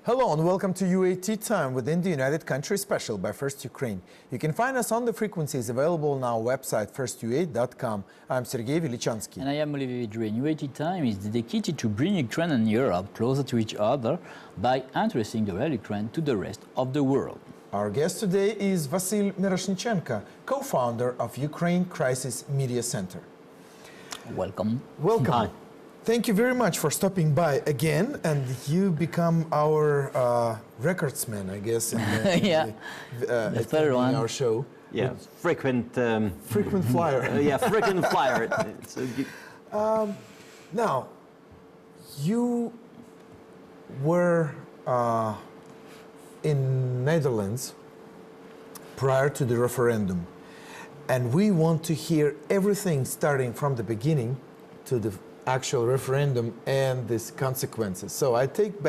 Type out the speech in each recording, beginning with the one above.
Hello and welcome to UAT Time within the United Countries Special by First Ukraine. You can find us on the frequencies available on our website firstuat.com. I'm Sergey Velichanskiy. And I am Olivier Vedrine. UAT Time is dedicated to bring Ukraine and Europe closer to each other by introducing the real Ukraine to the rest of the world. Our guest today is Vasyl Myroshnychenko, co-founder of Ukraine Crisis Media Center. Welcome. Welcome. Hi. Thank you very much for stopping by again, and you become our recordsman, I guess, in the third one. Our show. Yeah, frequent flyer. Yeah, frequent flyer. Now, you were in Netherlands prior to the referendum, and we want to hear everything starting from the beginning to the actual referendum and its consequences. So I take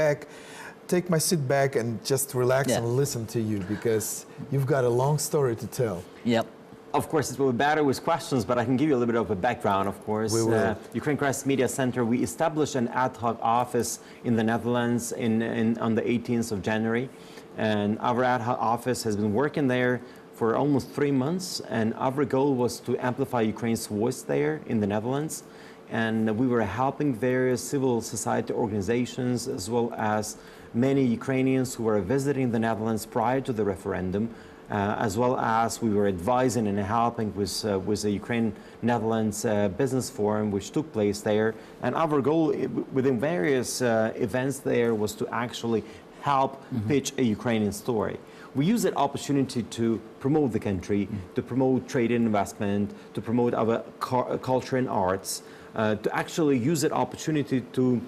my seat back and just relax and listen to you, because you've got a long story to tell. Yep. Of course, it will be better with questions, but I can give you a little bit of a background, of course. We will. Ukraine Crisis Media Center, we established an ad hoc office in the Netherlands on the 18th of January. And our ad hoc office has been working there for almost 3 months. And our goal was to amplify Ukraine's voice there in the Netherlands. And we were helping various civil society organizations, as well as many Ukrainians who were visiting the Netherlands prior to the referendum, as well as we were advising and helping with the Ukraine-Netherlands Business Forum, which took place there. And our goal within various events there was to actually help pitch a Ukrainian story. We use that opportunity to promote the country, to promote trade and investment, to promote our culture and arts, to actually use that opportunity to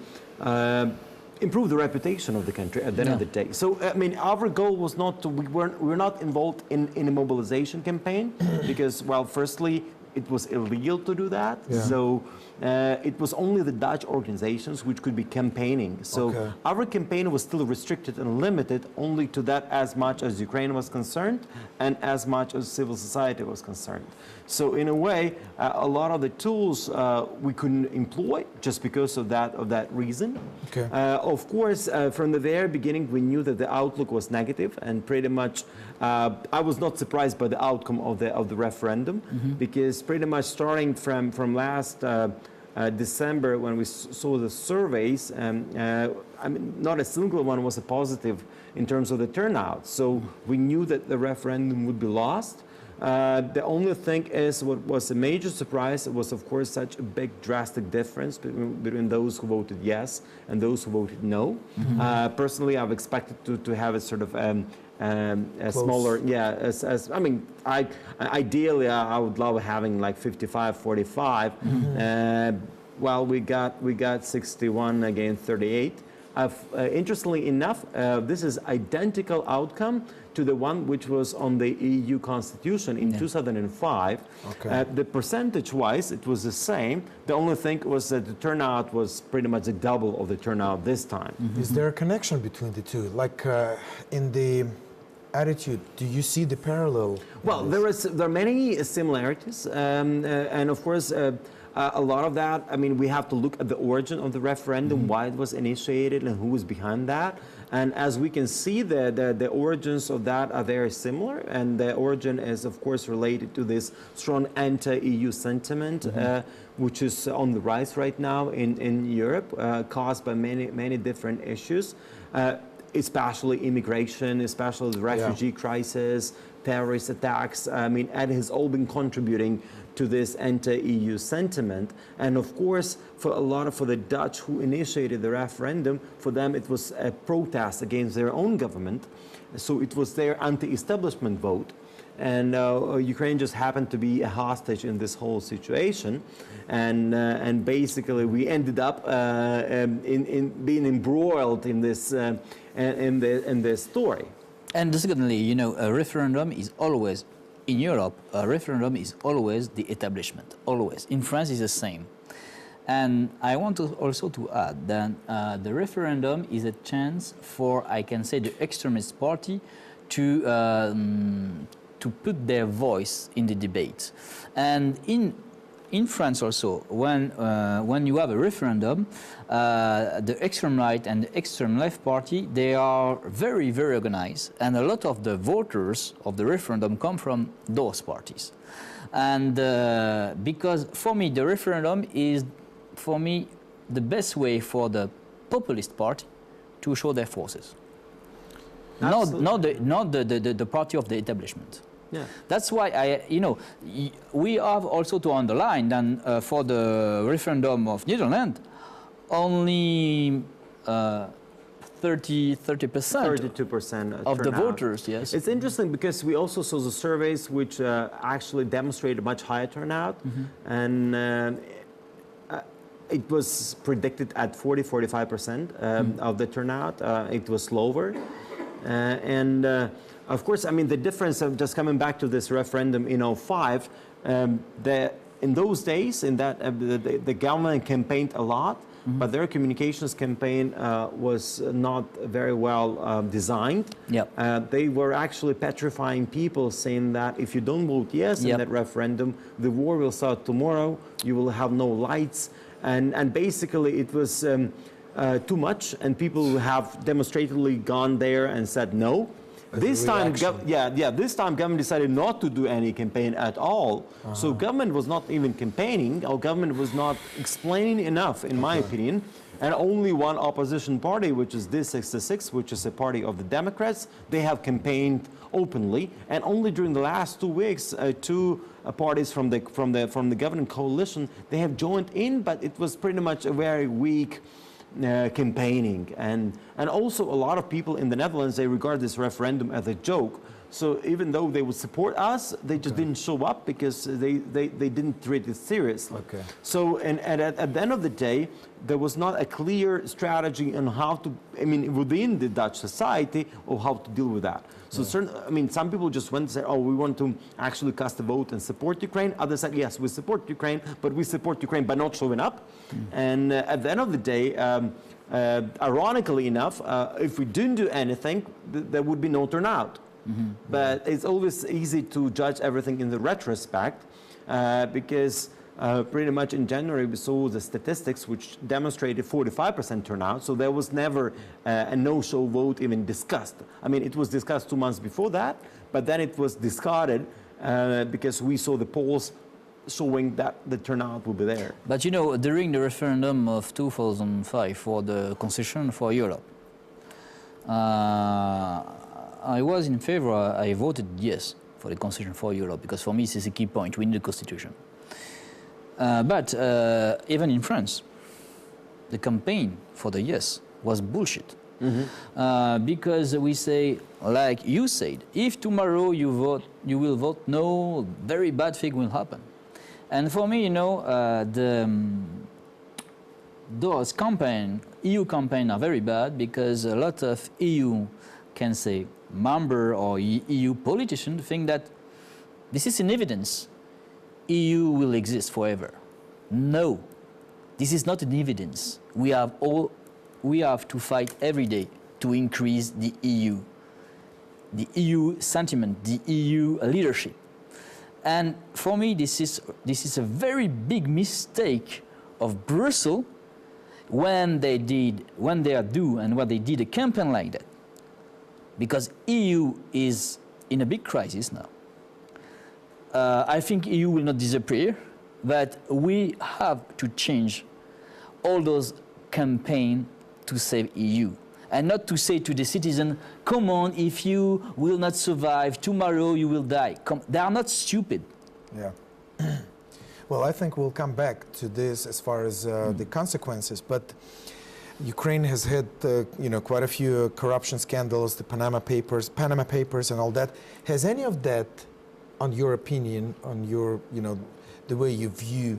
improve the reputation of the country at the end of the day. So, I mean, our goal was not to, we were not involved in a mobilization campaign because, well, firstly, it was illegal to do that. Yeah. So it was only the Dutch organizations which could be campaigning. So our campaign was still restricted and limited only to that as much as Ukraine was concerned and as much as civil society was concerned. So in a way, a lot of the tools we couldn't employ just because of that reason. Okay. Of course, from the very beginning, we knew that the outlook was negative, and pretty much I was not surprised by the outcome of the referendum, because pretty much starting from last December, when we saw the surveys, I mean, not a single one was a positive in terms of the turnout. So we knew that the referendum would be lost. The only thing is, what was a major surprise was, of course, such a big drastic difference between those who voted yes and those who voted no. Personally, I've expected to have a sort of a smaller, I mean, ideally I would love having like 55-45. Well, we got 61 against 38. Interestingly enough, this is identical outcome to the one which was on the EU constitution in 2005. Okay. The percentage-wise, it was the same. The only thing was that the turnout was pretty much the double of the turnout this time. Is there a connection between the two? Like in the attitude, do you see the parallel? Well, there are many similarities, and of course, a lot of that, I mean, we have to look at the origin of the referendum, why it was initiated and who was behind that. And as we can see, the origins of that are very similar. And the origin is, of course, related to this strong anti-EU sentiment, which is on the rise right now in Europe, caused by many different issues, especially immigration, especially the refugee crisis, terrorist attacks. I mean, and has all been contributing to this anti-EU sentiment. And of course, for the Dutch who initiated the referendum, for them it was a protest against their own government. So it was their anti-establishment vote. And Ukraine just happened to be a hostage in this whole situation. And basically we ended up in being embroiled in this story. And secondly, you know, a referendum is always, in Europe, a referendum is always the establishment, always. In France, it's the same. And I want also to add that the referendum is a chance for, I can say, the extremist party to put their voice in the debate. And in in France also, when you have a referendum, the extreme right and the extreme left party, they are very, very organized, and a lot of the voters of the referendum come from those parties. And because for me, the referendum is, for me, the best way for the populist party to show their forces. Not the party of the establishment. Yeah. That's why we have also to underline that for the referendum of Netherlands, only 32% 32% of the turnout. voters, yes. It's interesting because we also saw the surveys which actually demonstrated much higher turnout, and it was predicted at 40-45% of the turnout. It was lower, and of course, I mean the difference of just coming back to this referendum in 2005. In those days, in that the government campaigned a lot, but their communications campaign was not very well designed. Yep. They were actually petrifying people, saying that if you don't vote yes in that referendum, the war will start tomorrow, you will have no lights. And basically it was too much, and people have demonstratively gone there and said no. This time, this time government decided not to do any campaign at all. So government was not even campaigning, or government was not explaining enough, in my opinion. And only one opposition party, which is D66, which is a party of the Democrats, they have campaigned openly. And only during the last 2 weeks, two parties from the governing coalition, they have joined in, but it was pretty much a very weak campaigning, and also a lot of people in the Netherlands, they regard this referendum as a joke. So even though they would support us, they just didn't show up because they didn't treat it seriously. Okay. So and at the end of the day, there was not a clear strategy on how to, I mean, within the Dutch society, of how to deal with that. So some people just went and said, oh, we want to actually cast a vote and support Ukraine. Others said, yes, we support Ukraine, but we support Ukraine by not showing up. And at the end of the day, ironically enough, if we didn't do anything, there would be no turnout. But it's always easy to judge everything in the retrospect, because pretty much in January we saw the statistics which demonstrated 45% turnout, so there was never a no-show vote even discussed. I mean, it was discussed 2 months before that, but then it was discarded because we saw the polls showing that the turnout will be there. But you know, during the referendum of 2005 for the Constitution for Europe, I was in favor, I voted yes for the Constitution for Europe, because for me this is a key point, we need a constitution. But even in France, the campaign for the yes was bullshit. Because we say, like you said, if tomorrow you will vote no, very bad thing will happen. And for me, you know, those EU campaigns are very bad, because a lot of EU, can say, member or EU politicians think that this is an evidence. EU will exist forever. No, this is not an evidence. We have to fight every day to increase the EU sentiment, the EU leadership. And for me, this is a very big mistake of Brussels when they did a campaign like that, because EU is in a big crisis now. I think EU will not disappear, but we have to change all those campaigns to save EU, and not to say to the citizen, come on, if you will not survive, tomorrow you will die. They are not stupid. Yeah. Well, I think we'll come back to this as far as the consequences, but Ukraine has had, quite a few corruption scandals, the Panama Papers and all that. Has any of that, on your opinion, on your, the way you view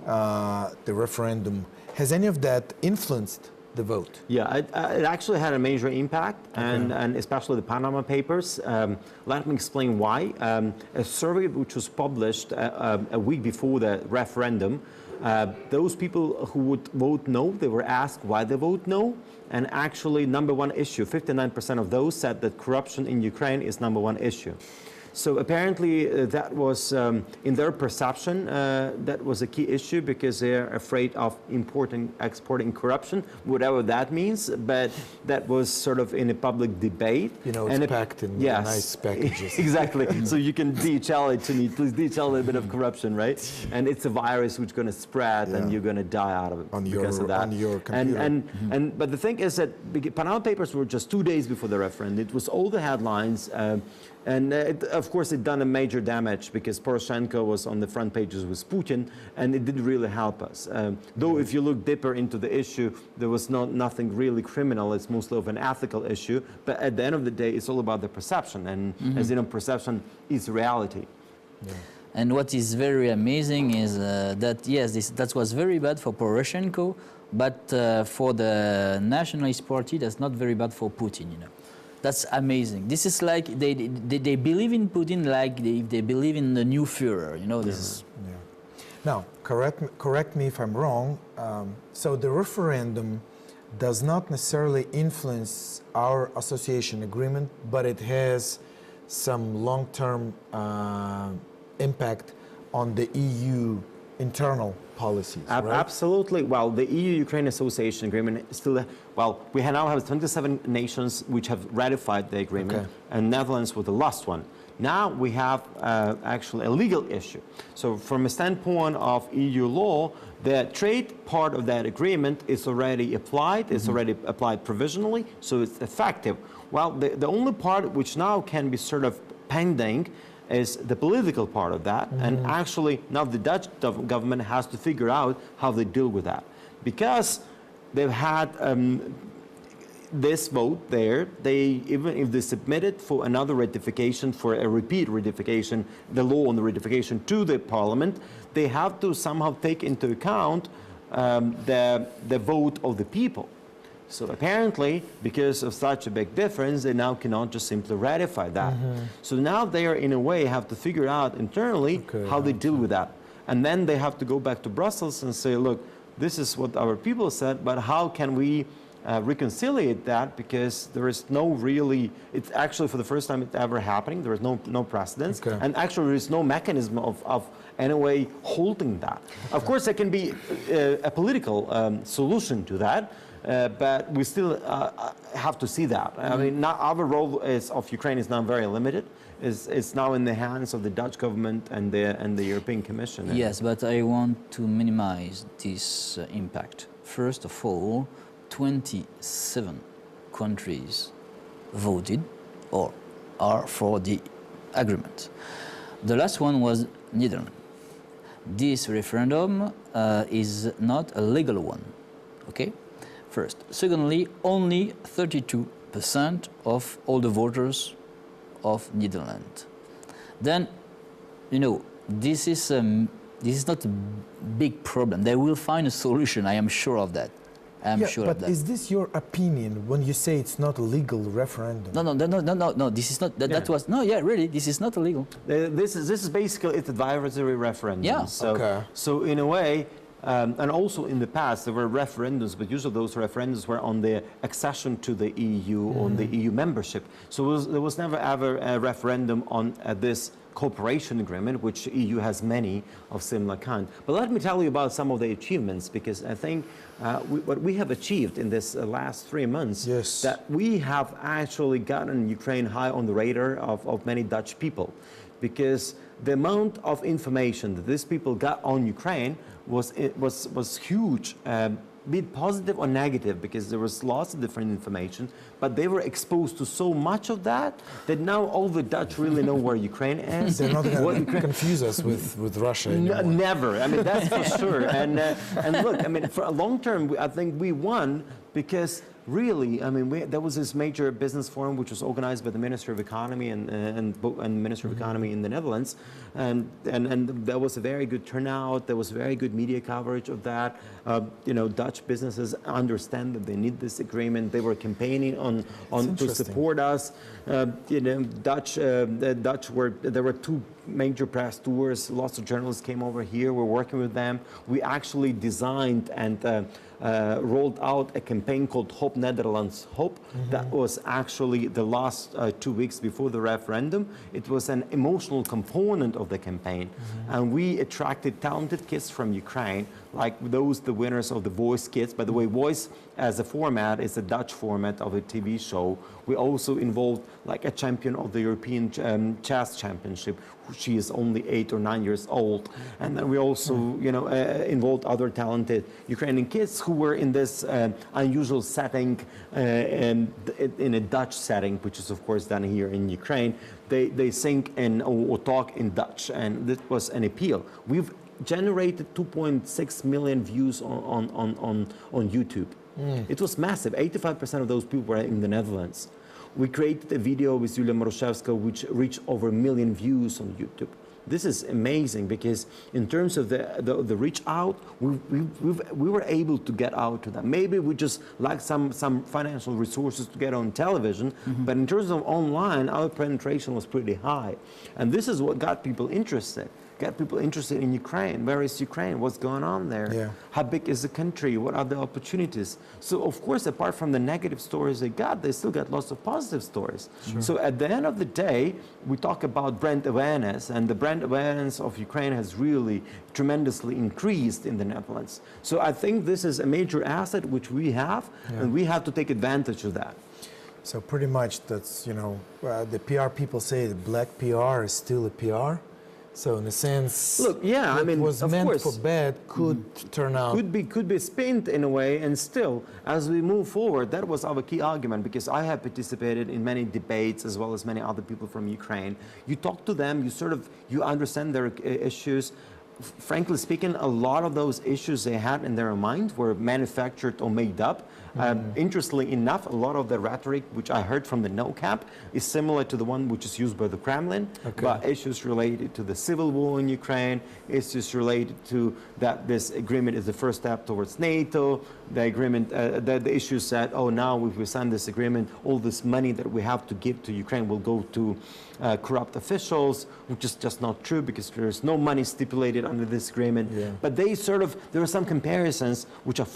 the referendum, has any of that influenced the vote? Yeah, it actually had a major impact, and especially the Panama Papers. Let me explain why. A survey which was published a week before the referendum, those people who would vote no, they were asked why they vote no, and actually number one issue, 59% of those said that corruption in Ukraine is number one issue. So apparently that was, in their perception, that was a key issue because they're afraid of importing, exporting corruption, whatever that means. But that was sort of in a public debate. You know, it's packed in nice packages. Exactly. So you can DHL it to me. Please DHL a little bit of corruption, right? And it's a virus which is going to spread, and you're going to die out of it because of that. On your computer. But the thing is that Panama Papers were just 2 days before the referendum. It was all the headlines. Of course, it done a major damage because Poroshenko was on the front pages with Putin, and it didn't really help us. Though if you look deeper into the issue, there was nothing really criminal. It's mostly of an ethical issue. But at the end of the day, it's all about the perception. And as you know, perception is reality. Yeah. And what is very amazing is that, yes, that was very bad for Poroshenko, but for the Nationalist Party, that's not very bad for Putin, you know. That's amazing. This is like they believe in Putin like they believe in the new Führer. You know, this is. Yeah. Now, correct me if I'm wrong. So the referendum does not necessarily influence our association agreement, but it has some long-term impact on the EU internal policies, right? Absolutely. Well, the EU-Ukraine Association Agreement is still, we now have 27 nations which have ratified the agreement, and Netherlands was the last one. Now we have actually a legal issue. So from a standpoint of EU law, the trade part of that agreement is already applied, it's already applied provisionally, so it's effective. Well, the only part which now can be sort of pending is the political part of that, and actually now the Dutch government has to figure out how they deal with that. Because they've had this vote there, even if they submit it for another ratification, for a repeat ratification, the law on the ratification to the parliament, they have to somehow take into account the vote of the people. So apparently, because of such a big difference, they now cannot just simply ratify that. So now they are, in a way, have to figure out internally how they deal with that. And then they have to go back to Brussels and say, look, this is what our people said, but how can we reconcile that? Because there is no really, it's actually for the first time it's ever happening. There is no precedence. And actually there is no mechanism of any way holding that. Of course, there can be a political solution to that. But we still have to see that. I mean, now our role of Ukraine is now very limited. It's now in the hands of the Dutch government and the European Commission. Yes, but I want to minimize this impact. First of all, 27 countries voted or are for the agreement. The last one was Netherlands. This referendum is not a legal one, okay? First. Secondly, only 32% of all the voters of Netherlands. Then, you know, this is not a big problem. They will find a solution. I am sure of that. I'm sure of that. But is this your opinion when you say it's not a legal referendum? No. This is not. That was no. Yeah, really, this is not illegal. This is basically it's advisory referendum. Yeah. So in a way. And also in the past, there were referendums, but usually those referendums were on the accession to the EU, on the EU membership. So there was never ever a referendum on this cooperation agreement, which EU has many of similar kind. But let me tell you about some of the achievements, because I think what we have achieved in this last 3 months, that we have actually gotten Ukraine high on the radar of many Dutch people, because the amount of information that these people got on Ukraine was huge, be it positive or negative, because there was lots of different information, but they were exposed to so much of that now all the Dutch really know where Ukraine is. They're not going to confuse us with Russia anymore. Never. I mean, that's for sure. And look, I mean, for a long term, I think we won because really, I mean, there was this major business forum which was organized by the Ministry of Economy and Ministry of Economy in the Netherlands, and there was a very good turnout. There was very good media coverage of that. You know, Dutch businesses understand that they need this agreement. They were campaigning to support us. You know, there were two major press tours. Lots of journalists came over here. We're working with them. We actually designed and rolled out a campaign called Hope Netherlands Hope. That was actually the last 2 weeks before the referendum. It was an emotional component of the campaign. And we attracted talented kids from Ukraine, like the winners of the Voice Kids. By the way, Voice as a format is a Dutch format of a TV show. We also involved like a champion of the European chess championship. She is only 8 or 9 years old. And then we also, involved other talented Ukrainian kids who were in this unusual setting, and in a Dutch setting, which is of course done here in Ukraine. They sing or talk in Dutch, and this was an appeal. We've generated 2.6 million views on YouTube. It was massive. 85% of those people were in the Netherlands. We created a video with Vasyl Myroshnychenko which reached over 1 million views on YouTube. This is amazing because in terms of the reach out, we were able to get out to them. Maybe we just lacked some financial resources to get on television, but in terms of online, our penetration was pretty high. And this is what got people interested. Get people interested in Ukraine. Where is Ukraine? What's going on there? Yeah. How big is the country? What are the opportunities? So of course, apart from the negative stories they still got lots of positive stories. Sure. So at the end of the day, we talk about brand awareness, and the brand awareness of Ukraine has really tremendously increased in the Netherlands. So I think this is a major asset which we have, and we have to take advantage of that. So pretty much that's, the PR people say that black PR is still a PR. So in a sense, look, yeah, what was of meant course, for bad could turn out. Could be spinned in a way, and still, as we move forward, that was our key argument, because I have participated in many debates as well as many other people from Ukraine. You talk to them, you understand their issues. Frankly speaking, a lot of those issues they had in their mind were manufactured or made up. Interestingly enough, a lot of the rhetoric which I heard from the no cap is similar to the one which is used by the Kremlin, but issues related to the civil war in Ukraine, issues related to that this agreement is the first step towards NATO, the agreement, the issues that, now if we sign this agreement, all this money that we have to give to Ukraine will go to corrupt officials, which is just not true, because there's no money stipulated under this agreement. Yeah. But there are some comparisons which are,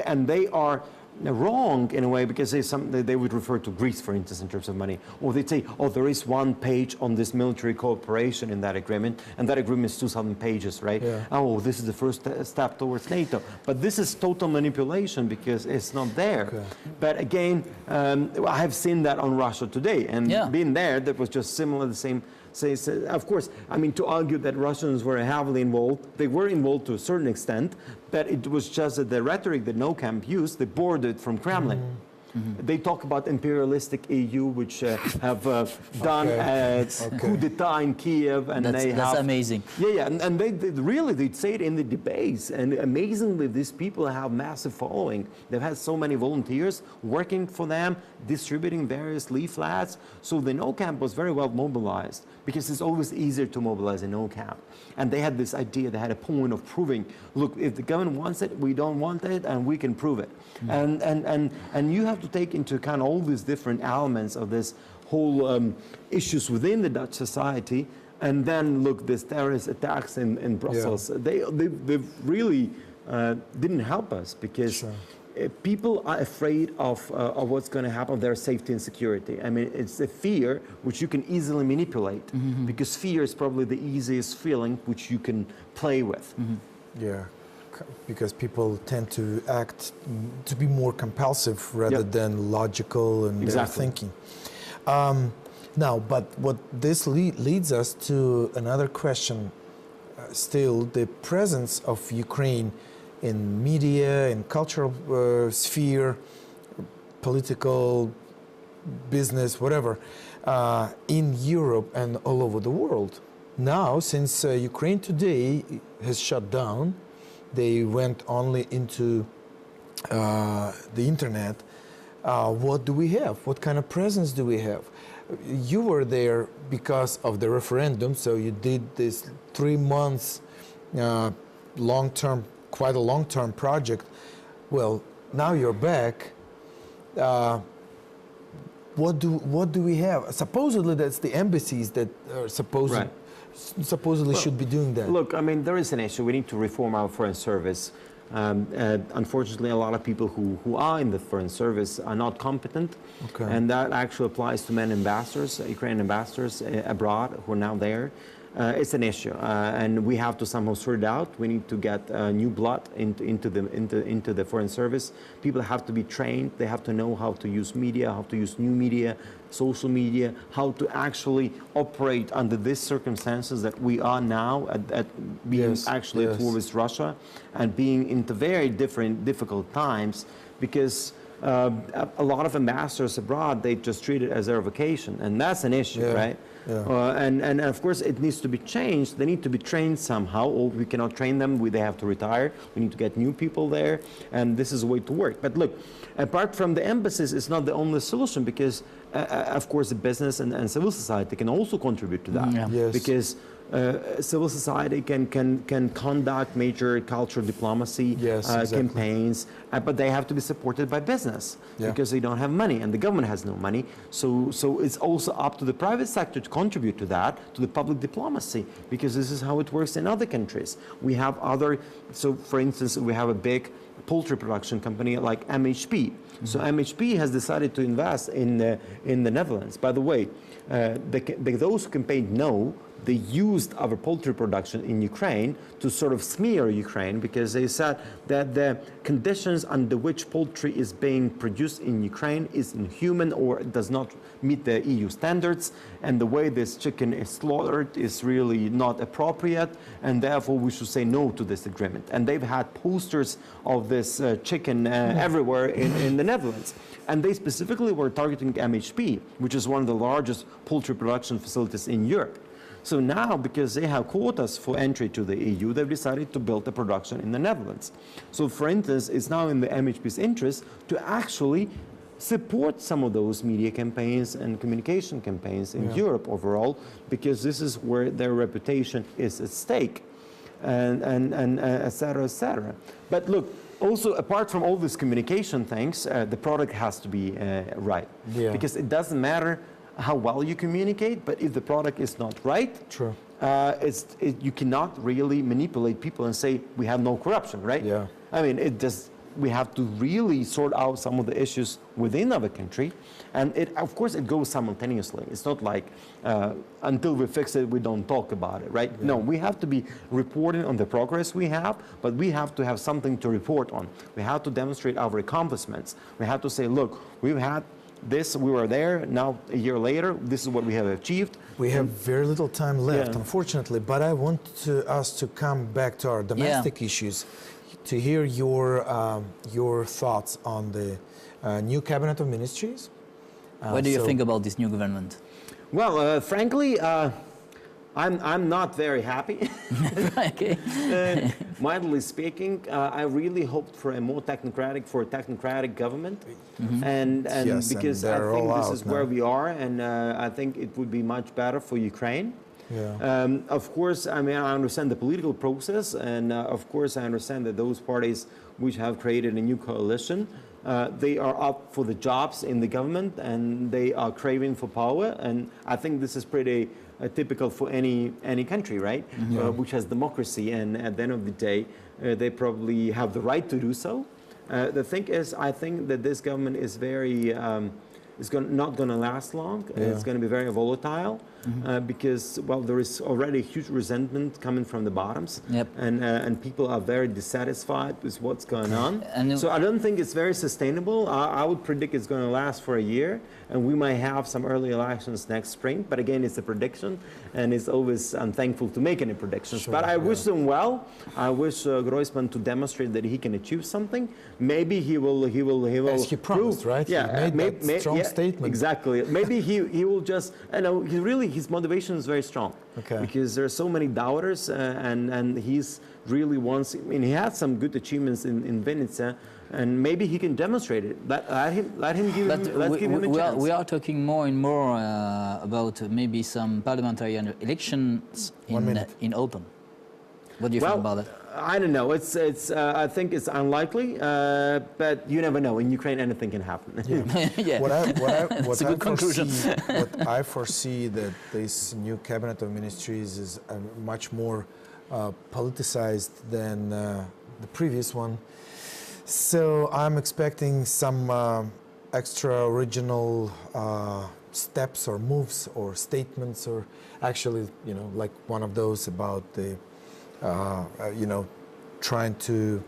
and they are wrong in a way, because they would refer to Greece, for instance, in terms of money, or they'd say, there is one page on this military cooperation in that agreement, and that agreement is 2,000 pages, right? Yeah. This is the first step towards NATO. But this is total manipulation, because it's not there. Okay. But again, I have seen that on Russia Today, and being there, that was just similar, the same. Of course, to argue that Russians were heavily involved, they were involved to a certain extent, but it was just that the rhetoric that no camp used, they borrowed it from Kremlin. They talk about imperialistic EU, which have done coup d'etat in Kiev, and that's amazing. Yeah, and they'd say it in the debates, and amazingly, these people have massive following. They've had so many volunteers working for them, distributing various leaflets. So the no camp was very well mobilized, because it's always easier to mobilize a no camp. And they had this idea, they had a point of proving, look, if the government wants it, we don't want it, and we can prove it. And you have to take into account all these different elements of this whole issues within the Dutch society. And then look, these terrorist attacks in Brussels, they really didn't help us, because people are afraid of what's going to happen, their safety and security. It's a fear which you can easily manipulate, because fear is probably the easiest feeling which you can play with. Yeah, because people tend to act, to be more compulsive rather than logical and thinking. Now, but what this leads us to another question, still, the presence of Ukraine in media, in cultural sphere, political, business, whatever, in Europe and all over the world. Now, since Ukraine Today has shut down, they went only into the internet. What do we have? What kind of presence do we have? You were there because of the referendum, so you did this 3 months long-term, quite a long-term project. Well, now you're back. What do we have? Supposedly that's the embassies that are supposed supposedly should be doing that. Look, I mean, there is an issue. We need to reform our foreign service. Unfortunately, a lot of people who are in the foreign service are not competent. Okay. And that actually applies to many ambassadors, Ukrainian ambassadors abroad who are now there. It's an issue, and we have to somehow sort it out. We need to get new blood into the foreign service. People have to be trained. They have to know how to use media, how to use new media, social media, how to actually operate under these circumstances that we are now at being actually at war with Russia and being into very difficult times, because a lot of ambassadors abroad, they just treat it as their vacation, and that's an issue, right? Yeah. And of course it needs to be changed. They need to be trained somehow, or we cannot train them. They have to retire. We need to get new people there, and this is a way to work. But look, apart from the embassies, it's not the only solution, because of course the business and civil society can also contribute to that. Yeah. Yes. Because civil society can conduct major cultural diplomacy campaigns, but they have to be supported by business because they don't have money and the government has no money. So it's also up to the private sector to contribute to that, to the public diplomacy, because this is how it works in other countries. We have other, so for instance, we have a big poultry production company like MHP. So MHP has decided to invest in the Netherlands. By the way, those who campaigned no, they used our poultry production in Ukraine to sort of smear Ukraine, because they said that the conditions under which poultry is being produced in Ukraine is inhuman or does not meet the EU standards, and the way this chicken is slaughtered is really not appropriate, and therefore we should say no to this agreement. And they've had posters of this chicken everywhere in the Netherlands. And they specifically were targeting MHP, which is one of the largest poultry production facilities in Europe. So now, because they have quotas for entry to the EU, they've decided to build a production in the Netherlands. So for instance, it's now in the MHP's interest to actually support some of those media campaigns and communication campaigns in Europe overall, because this is where their reputation is at stake, and et cetera, et cetera. But look, also, apart from all these communication things, the product has to be right. Because it doesn't matter how well you communicate, but if the product is not right, you cannot really manipulate people and say we have no corruption, right? I mean, we have to really sort out some of the issues within our country, and of course it goes simultaneously. It's not like until we fix it, we don't talk about it, right? No, we have to be reporting on the progress we have, but we have to have something to report on. We have to demonstrate our accomplishments. We have to say, look, we've had this, we were there, now a year later, this is what we have achieved. We have very little time left, unfortunately, but I want us to come back to our domestic issues, to hear your thoughts on the new cabinet of ministries. What do you think about this new government? Well, frankly, I'm not very happy. Mildly speaking, I really hoped for a more technocratic government, and because I think this is where we are, and I think it would be much better for Ukraine. Of course, I mean, I understand the political process, and of course, I understand that those parties which have created a new coalition, they are up for the jobs in the government, and they are craving for power, and I think this is pretty typical for any country, right? Which has democracy, and at the end of the day, they probably have the right to do so. The thing is, I think that this government is very, not going to last long. It's going to be very volatile. Because, well, there is already a huge resentment coming from the bottoms, and people are very dissatisfied with what's going on. So I don't think it's very sustainable. I would predict it's going to last for a year, and we might have some early elections next spring. But again, it's a prediction, and it's always unthankful to make any predictions. But I wish them well. I wish Groisman to demonstrate that he can achieve something. Maybe he will. As he promised, right? Yeah, he made that strong statement. Exactly. Maybe he will just. His motivation is very strong, because there are so many doubters, and he's really wants. I mean, he had some good achievements in Vinnytsia, and maybe he can demonstrate it. Let him give him a chance. We are talking more and more about maybe some parliamentary elections in autumn. What do you think about that? I don't know. I think it's unlikely, but you never know. In Ukraine, anything can happen. Yeah. What a good conclusion. what I foresee that this new cabinet of ministries is much more politicized than the previous one. So I'm expecting some extra original steps or moves or statements, or actually, like one of those about the, trying to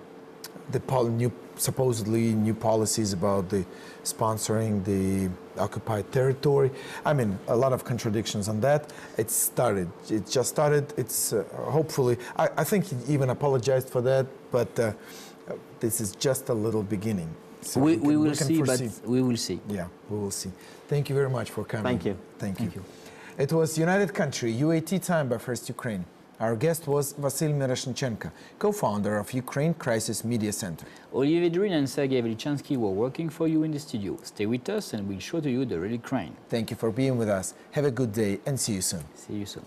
supposedly new policies about the sponsoring the occupied territory. I mean, a lot of contradictions on that. It just started. It's hopefully, I think he even apologized for that, but this is just a little beginning. So we will see, but we will see. Yeah, we will see. Thank you very much for coming. Thank you. Thank you. It was United Country, UAT time by First Ukraine. Our guest was Vasyl Myroshnychenko, co-founder of Ukraine Crisis Media Center. Olivier Vedrine and Sergey Velichanskiy were working for you in the studio. Stay with us and we'll show to you the real Ukraine. Thank you for being with us. Have a good day and see you soon. See you soon.